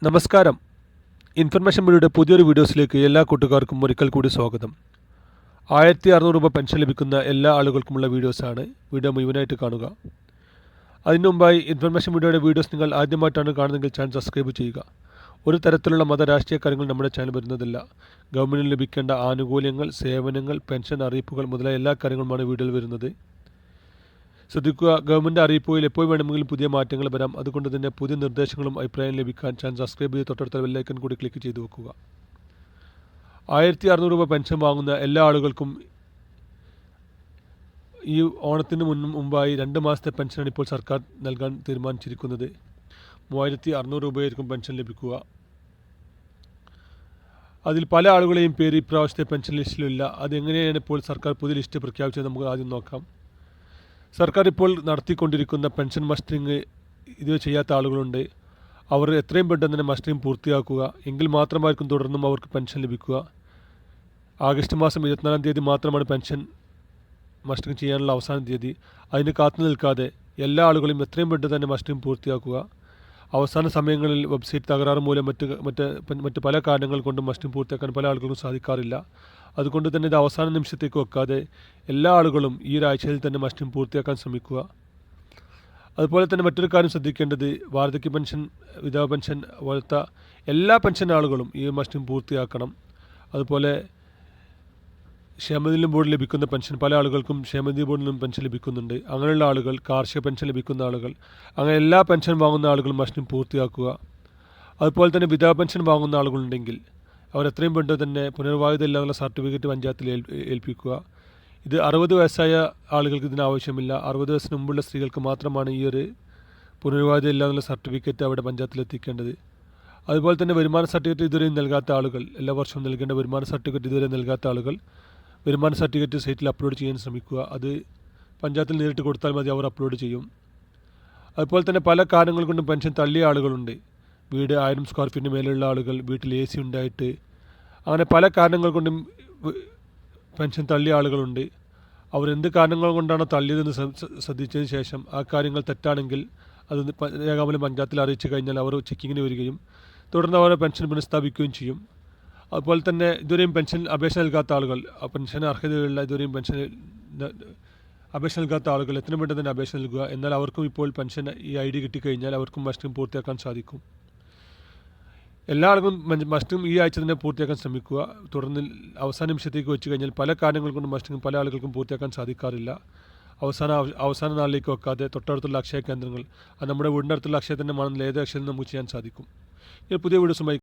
നമസ്കാരം. ഇൻഫർമേഷൻ മീഡിയയുടെ പുതിയൊരു വീഡിയോസിലേക്ക് എല്ലാ കൂട്ടുകാർക്കും ഒരിക്കൽ കൂടി സ്വാഗതം. 1600 രൂപ പെൻഷൻ ലഭിക്കുന്ന എല്ലാ ആളുകൾക്കുമുള്ള വീഡിയോസാണ്. വീഡിയോ മുഴുവനായിട്ട് കാണുക. അതിനു മുമ്പായി ഇൻഫർമേഷൻ മീഡിയയുടെ വീഡിയോസ് നിങ്ങൾ ആദ്യമായിട്ടാണ് കാണുന്നതെങ്കിൽ ചാനൽ സബ്സ്ക്രൈബ് ചെയ്യുക. ഒരു തരത്തിലുള്ള രാഷ്ട്രീയ കാര്യങ്ങൾ നമ്മുടെ ചാനൽ വരുന്നതില്ല. ഗവൺമെൻറ്റിന് ലഭിക്കേണ്ട ആനുകൂല്യങ്ങൾ, സേവനങ്ങൾ, പെൻഷൻ അറിയിപ്പുകൾ മുതലായ എല്ലാ കാര്യങ്ങളുമാണ് വീഡിയോയിൽ വരുന്നത്. ശ്രദ്ധിക്കുക, ഗവൺമെൻറ് അറിയിപ്പുകളിൽ എപ്പോൾ വേണമെങ്കിലും പുതിയ മാറ്റങ്ങൾ വരാം. അതുകൊണ്ട് തന്നെ പുതിയ നിർദ്ദേശങ്ങളും അഭിപ്രായം ലഭിക്കാൻ ചാനൽ സബ്സ്ക്രൈബ് ചെയ്ത് തൊട്ടടുത്ത ബെല്ലൈക്കൺ കൂടി ക്ലിക്ക് ചെയ്ത് വെക്കുക. 1600 രൂപ പെൻഷൻ വാങ്ങുന്ന എല്ലാ ആളുകൾക്കും ഈ ഓണത്തിന് മുമ്പായി 2 മാസത്തെ പെൻഷനാണ് ഇപ്പോൾ സർക്കാർ നൽകാൻ തീരുമാനിച്ചിരിക്കുന്നത്. 3600 രൂപയായിരിക്കും പെൻഷൻ ലഭിക്കുക. അതിൽ പല ആളുകളെയും പേര് ഇപ്രാവശ്യത്തെ പെൻഷൻ ലിസ്റ്റിലില്ല. അതെങ്ങനെയാണ് ഇപ്പോൾ സർക്കാർ പുതിയ ലിസ്റ്റ് പ്രഖ്യാപിച്ചത് നമുക്ക് ആദ്യം നോക്കാം. സർക്കാർ ഇപ്പോൾ നടത്തിക്കൊണ്ടിരിക്കുന്ന പെൻഷൻ മസ്റ്ററിങ് ഇത് ചെയ്യാത്ത ആളുകളുണ്ട്. അവർ എത്രയും പെട്ടെന്ന് തന്നെ മസ്റ്ററിങ് പൂർത്തിയാക്കുക. എങ്കിൽ മാത്രമായിരിക്കും തുടർന്നും അവർക്ക് പെൻഷൻ ലഭിക്കുക. ആഗസ്റ്റ് മാസം 24-ാം തീയതി മാത്രമാണ് പെൻഷൻ മസ്റ്ററിങ് ചെയ്യാനുള്ള അവസാന തീയതി. അതിന് കാത്തു നിൽക്കാതെ എല്ലാ ആളുകളും എത്രയും പെട്ടെന്ന് തന്നെ മസ്റ്ററിങ് പൂർത്തിയാക്കുക. അവസാന സമയങ്ങളിൽ വെബ്സൈറ്റ് തകരാറ് മൂലം മറ്റ് പല കാരണങ്ങൾ കൊണ്ടും മസ്റ്ററിങ് പൂർത്തിയാക്കാൻ പല ആളുകൾക്കും സാധിക്കാറില്ല. അതുകൊണ്ട് തന്നെ ഇത് അവസാന നിമിഷത്തേക്ക് വെക്കാതെ എല്ലാ ആളുകളും ഈ ഒരാഴ്ചയിൽ തന്നെ മസ്റ്ററിങ് പൂർത്തിയാക്കാൻ ശ്രമിക്കുക. അതുപോലെ തന്നെ മറ്റൊരു കാര്യം ശ്രദ്ധിക്കേണ്ടത്, വാർദ്ധക്യ പെൻഷൻ, വിധവ പെൻഷൻ പോലത്തെ എല്ലാ പെൻഷൻ ആളുകളും ഈ മസ്റ്ററിങ് പൂർത്തിയാക്കണം. അതുപോലെ ക്ഷേമനിധി ബോർഡിൽ ലഭിക്കുന്ന പെൻഷൻ പല ആളുകൾക്കും ക്ഷേമനിധി ബോർഡിൽ നിന്നും പെൻഷൻ ലഭിക്കുന്നുണ്ട്. അങ്ങനെയുള്ള ആളുകൾ, കാർഷിക പെൻഷൻ ലഭിക്കുന്ന ആളുകൾ, അങ്ങനെ എല്ലാ പെൻഷൻ വാങ്ങുന്ന ആളുകളും മസ്റ്ററിങ് പൂർത്തിയാക്കുക. അതുപോലെ തന്നെ വിധവ പെൻഷൻ വാങ്ങുന്ന ആളുകളുണ്ടെങ്കിൽ അവർ എത്രയും പെട്ടെന്ന് തന്നെ പുനർവായുധ ഇല്ലാതുള്ള സർട്ടിഫിക്കറ്റ് പഞ്ചായത്തിൽ ഏൽപ്പിക്കുക. ഇത് 60 വയസ്സായ ആളുകൾക്ക് ഇതിന് ആവശ്യമില്ല. 60 വയസ്സിന് മുമ്പുള്ള സ്ത്രീകൾക്ക് മാത്രമാണ് ഈ ഒരു പുനർവായുധ ഇല്ലാതുള്ള സർട്ടിഫിക്കറ്റ് അവിടെ പഞ്ചായത്തിൽ എത്തിക്കേണ്ടത്. അതുപോലെ തന്നെ വരുമാന സർട്ടിഫിക്കറ്റ് ഇതുവരെയും നൽകാത്ത ആളുകൾ, എല്ലാ വർഷവും നൽകേണ്ട വരുമാന സർട്ടിഫിക്കറ്റ് ഇതുവരെ നൽകാത്ത ആളുകൾ വരുമാന സർട്ടിഫിക്കറ്റ് സൈറ്റിൽ അപ്ലോഡ് ചെയ്യാൻ ശ്രമിക്കുക. അത് പഞ്ചായത്തിൽ നേരിട്ട് കൊടുത്താൽ മതി, അവർ അപ്ലോഡ് ചെയ്യും. അതുപോലെ തന്നെ പല കാരണങ്ങൾ കൊണ്ടും പെൻഷൻ തള്ളിയ ആളുകളുണ്ട്. വീട് 1000 സ്ക്വയർ ഫീറ്റിന് മേലെയുള്ള ആളുകൾ, വീട്ടിൽ AC ഉണ്ടായിട്ട്, അങ്ങനെ പല കാരണങ്ങൾ കൊണ്ടും പെൻഷൻ തള്ളിയ ആളുകളുണ്ട്. അവരെന്ത് കാരണങ്ങൾ കൊണ്ടാണ് തള്ളിയതെന്ന് ശ്രദ്ധിച്ചതിന് ശേഷം ആ കാര്യങ്ങൾ തെറ്റാണെങ്കിൽ അത് രേഖാമൂലം പഞ്ചായത്തിൽ അറിയിച്ചു കഴിഞ്ഞാൽ അവർ ചെക്കിങ്ങിന് വരികയും തുടർന്ന് അവരെ പെൻഷൻ പുനഃസ്ഥാപിക്കുകയും ചെയ്യും. അതുപോലെ തന്നെ ഇതുവരെയും പെൻഷൻ അപേക്ഷ നൽകാത്ത ആളുകൾ, പെൻഷൻ അർഹതയുള്ള ഇതുവരെയും പെൻഷൻ അപേക്ഷ നൽകാത്ത ആളുകൾ എത്രയും പെട്ടെന്ന് തന്നെ അപേക്ഷ നൽകുക. എന്നാൽ അവർക്കും ഇപ്പോൾ പെൻഷൻ ഈ ID കിട്ടിക്കഴിഞ്ഞാൽ അവർക്കും മസ്റ്ററിങ് പൂർത്തിയാക്കാൻ സാധിക്കും. എല്ലാ ആളുകളും മസ്റ്ററിങ് ഈ ആഴ്ച തന്നെ പൂർത്തിയാക്കാൻ ശ്രമിക്കുക. തുടർന്ന് അവസാന നിമിഷത്തേക്ക് വെച്ച് കഴിഞ്ഞാൽ പല കാരണങ്ങൾ കൊണ്ട് മസ്റ്ററിങ് പല ആളുകൾക്കും പൂർത്തിയാക്കാൻ സാധിക്കാറില്ല. അവസാന നാളിലേക്ക് വെക്കാതെ തൊട്ടടുത്തുള്ള അക്ഷയ കേന്ദ്രങ്ങൾ, അത് നമ്മുടെ വീടിൻ്റെ അടുത്തുള്ള അക്ഷയ തന്നെ ആണെങ്കിലും ഏത് അക്ഷയത്തിൽ നമുക്ക് ചെയ്യാൻ സാധിക്കും. ഈ പുതിയ വീഡിയോസുമായി